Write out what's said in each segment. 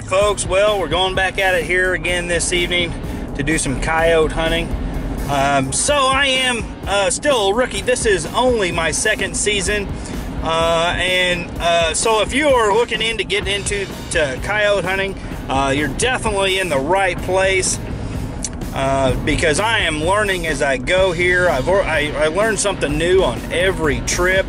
folks, well, we're going back at it here again this evening to do some coyote hunting. So I am still a rookie. This is only my second season, so if you are looking into getting into coyote hunting, you're definitely in the right place, because I am learning as I go here. I learned something new on every trip.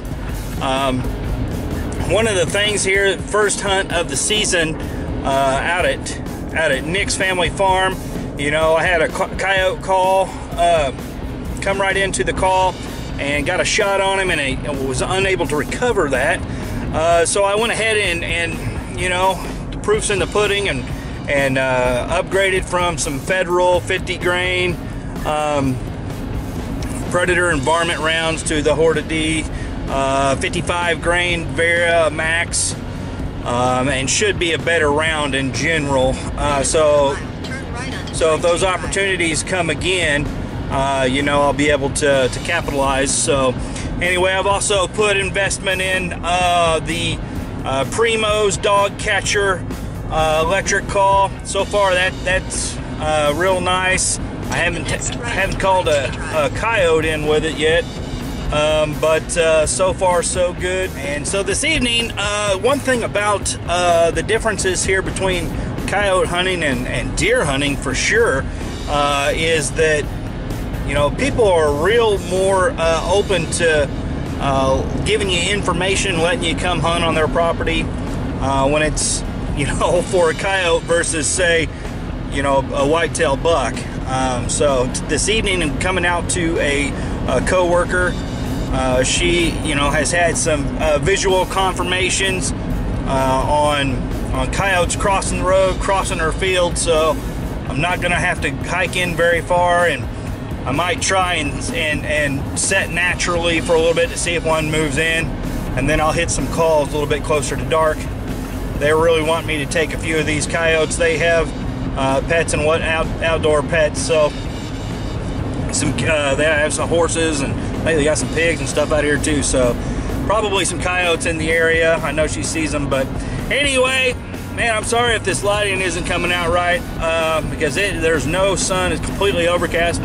One of the things here, first hunt of the season, out at Nick's family farm, you know, I had a coyote call, come right into the call and got a shot on him, and I was unable to recover that. So I went ahead and you know, the proof's in the pudding, and upgraded from some Federal 50 grain Predator and varmint rounds to the Horta D 55 grain Vera Max, and should be a better round in general. So if those opportunities come again, you know, I'll be able to capitalize. So anyway, I've also put investment in the Primos Dogg catcher electric call. So far that's real nice. I haven't called a coyote in with it yet, but so far so good. And so this evening, one thing about the differences here between coyote hunting and deer hunting for sure, is that, you know, people are real more open to giving you information, letting you come hunt on their property, when it's, you know, for a coyote versus, say, you know, a whitetail buck. So this evening I'm coming out to a co-worker. She, you know, has had some visual confirmations on coyotes crossing the road, crossing her field. So I'm not gonna have to hike in very far, and I might try and set naturally for a little bit to see if one moves in, and then I'll hit some calls a little bit closer to dark. They really want me to take a few of these coyotes. They have pets and outdoor pets, so they have some horses, and they got some pigs and stuff out here too, so probably some coyotes in the area. I know she sees them. But anyway, man, I'm sorry if this lighting isn't coming out right, because there's no sun. It's completely overcast.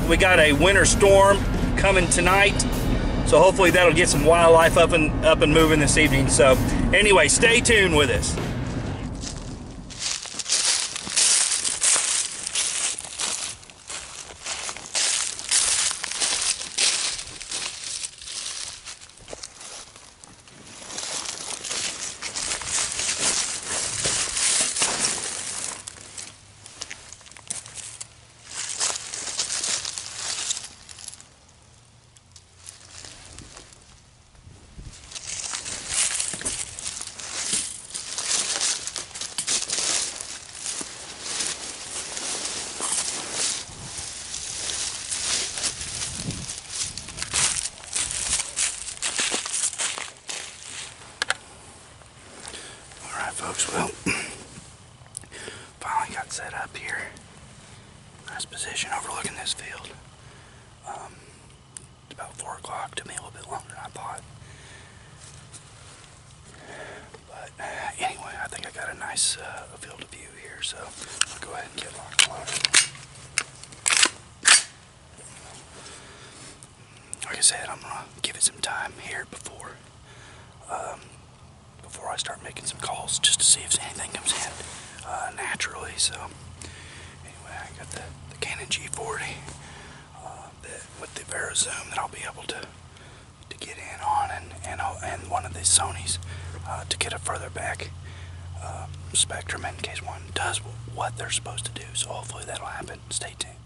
We got a winter storm coming tonight, so hopefully that'll get some wildlife up and moving this evening. So anyway, stay tuned with us. Folks, well, finally got set up here. Nice position overlooking this field. It's about 4 o'clock. Took me a little bit longer than I thought. But anyway, I think I got a nice field of view here, so I'll go ahead and get locked on. Like I said, I'm gonna give it some time here before I start making some calls, just to see if anything comes in naturally. So anyway, I got the Canon G40 with the Vera zoom that I'll be able to get in on, and one of the Sonys to get a further back spectrum in case one does what they're supposed to do. So hopefully that'll happen. Stay tuned.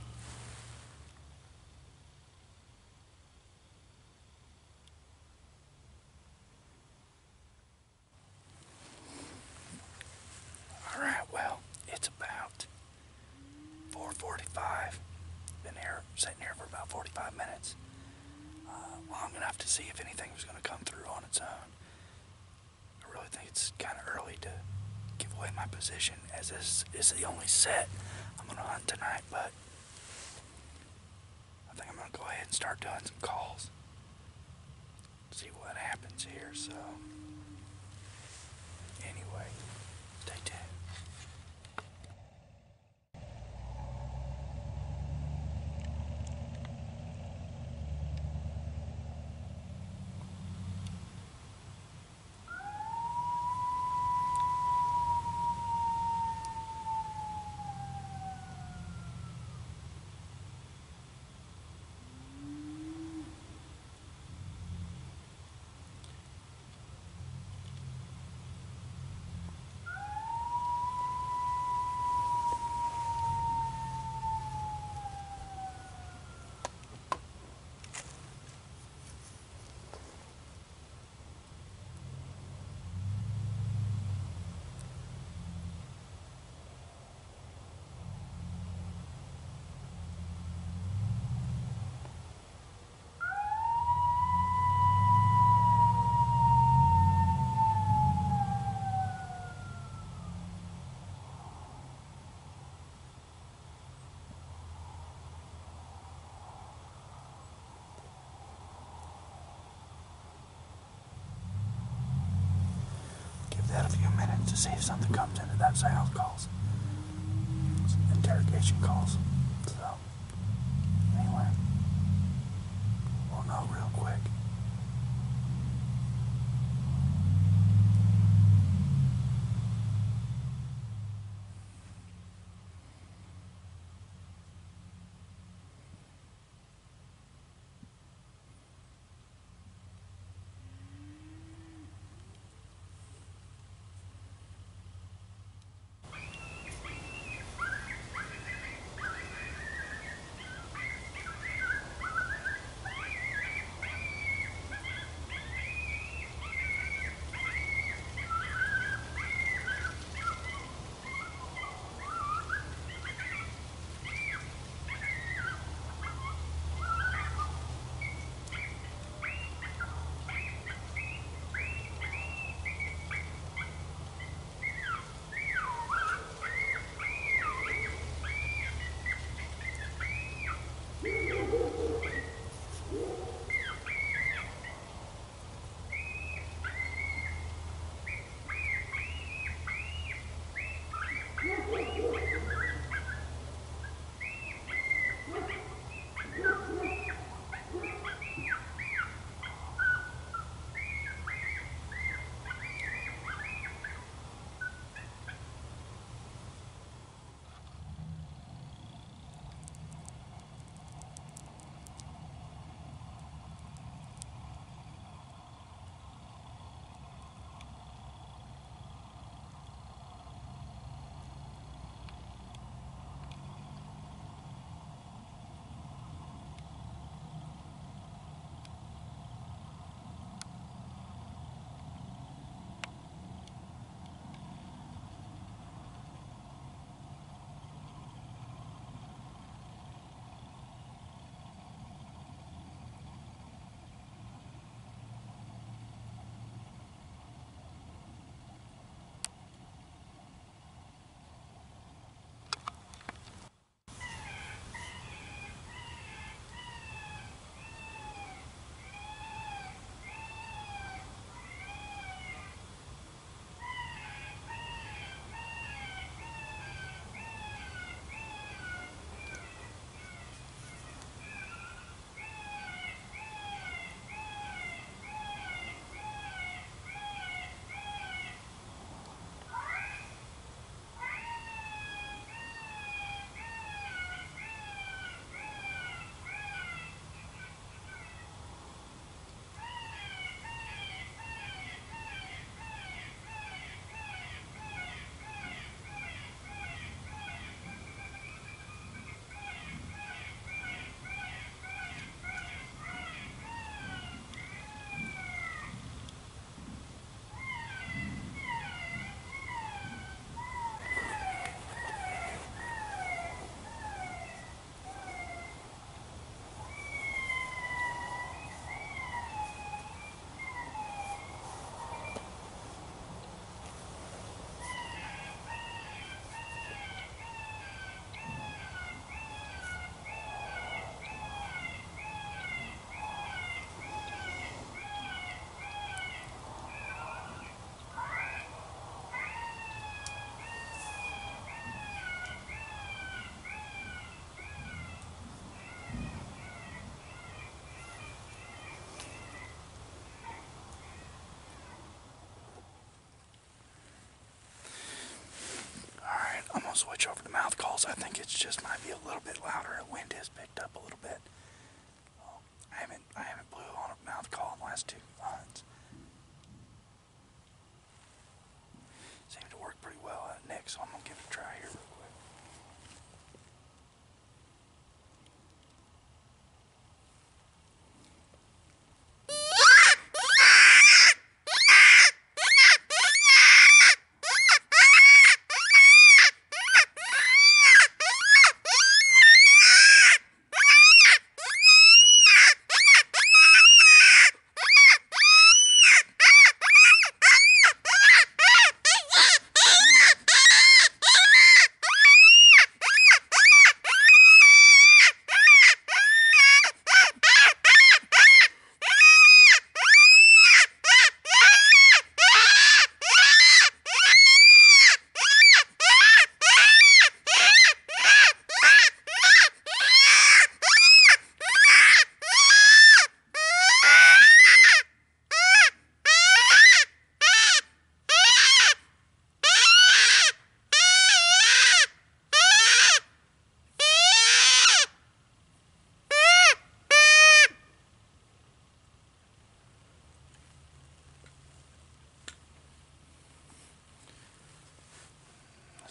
Sitting here for about 45 minutes, long enough to see if anything was going to come through on its own. I really think it's kind of early to give away my position, as this is the only set I'm going to hunt tonight, but I think I'm going to go ahead and start doing some calls, see what happens here. So anyway, stay that a few minutes to see if something comes into that sound calls. Interrogation calls. So, anyway, we'll know real quick. Switch over to mouth calls. I think it's just might be a little bit louder. The wind has picked up a little bit. I haven't blew on a mouth call in the last 2 months. Seemed to work pretty well at Nick, so I'm gonna give it a try here real quick.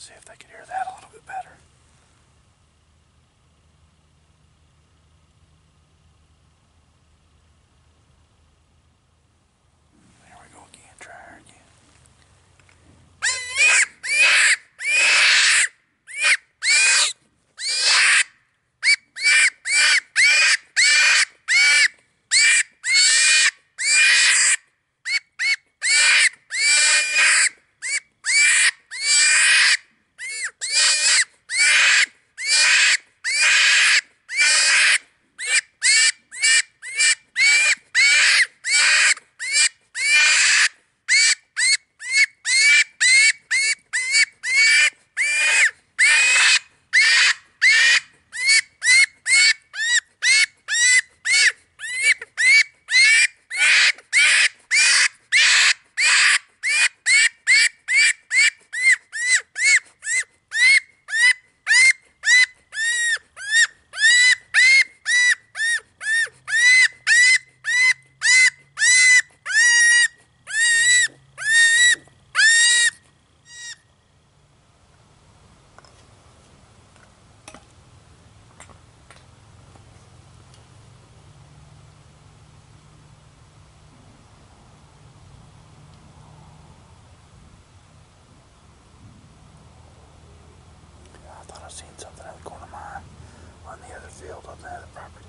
see if they could hear that a little bit better. There we go again. Try her again. I've seen something out of the corner of my eye on the other field on the other property.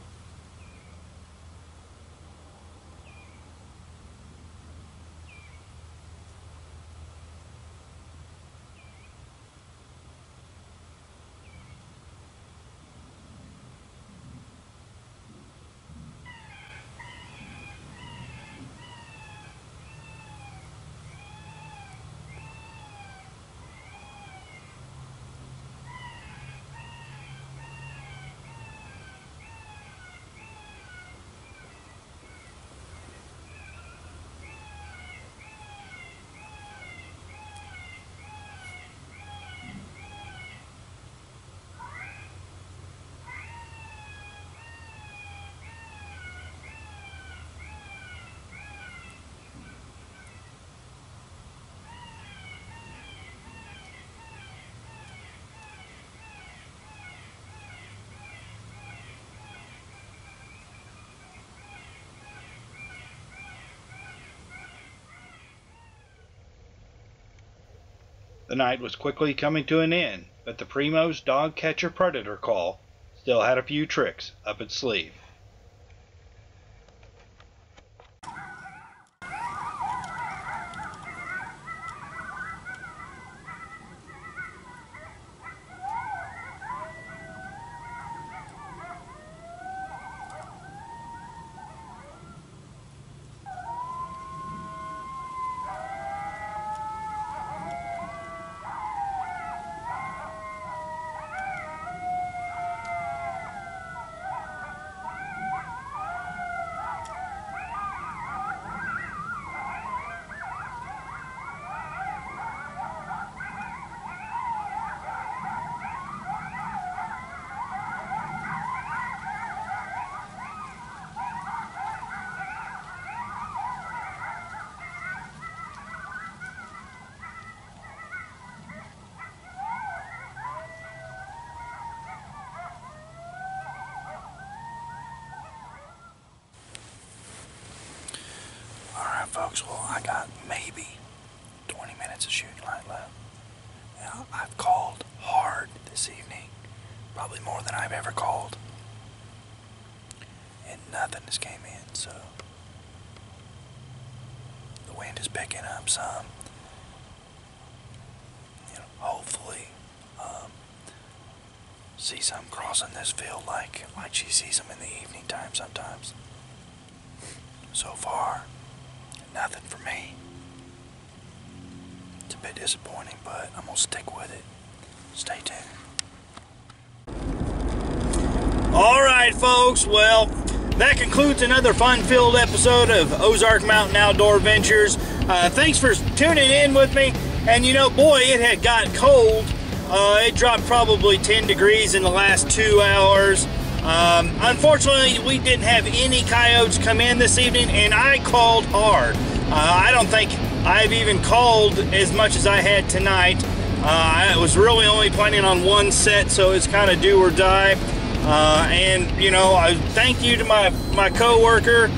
The night was quickly coming to an end, but the Primos Dogg Catcher Predator call still had a few tricks up its sleeve. Folks, well, I got maybe 20 minutes of shooting light left. Now, I've called hard this evening, probably more than I've ever called, and nothing has came in, so the wind is picking up some. You know, hopefully see some crossing this field like she sees them in the evening time sometimes. So far, nothing for me. It's a bit disappointing, but I'm gonna stick with it. Stay tuned. Alright folks, well, that concludes another fun-filled episode of Ozark Mountain Outdoor Ventures. Thanks for tuning in with me. And you know, boy, it had got cold. It dropped probably 10 degrees in the last 2 hours. Unfortunately, we didn't have any coyotes come in this evening, and I called hard. I don't think I've even called as much as I had tonight. I was really only planning on one set, so it's kind of do or die. And you know, I thank you to my coworker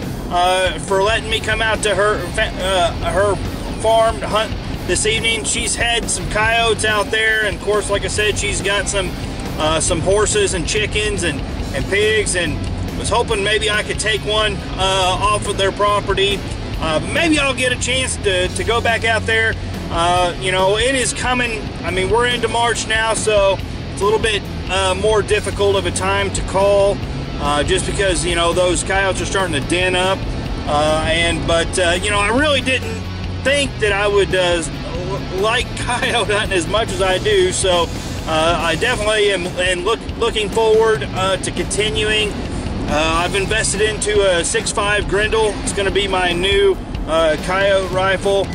for letting me come out to her farm to hunt this evening. She's had some coyotes out there, and of course, like I said, she's got some horses and chickens and pigs, and was hoping maybe I could take one off of their property. Maybe I'll get a chance to go back out there. You know, it is coming. I mean, we're into March now, so it's a little bit more difficult of a time to call, just because, you know, those coyotes are starting to den up. But you know, I really didn't think that I would like coyote hunting as much as I do, so I definitely am looking forward to continuing. I've invested into a 6.5 Grendel. It's going to be my new coyote rifle.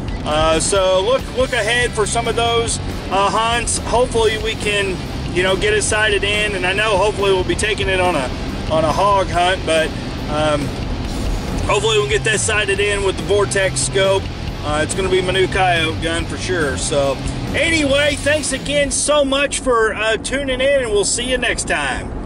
So look ahead for some of those hunts. Hopefully we can, you know, get it sighted in, and I know hopefully we'll be taking it on a hog hunt, but hopefully we'll get that sighted in with the Vortex scope. It's going to be my new coyote gun for sure. So anyway, thanks again so much for tuning in, and we'll see you next time.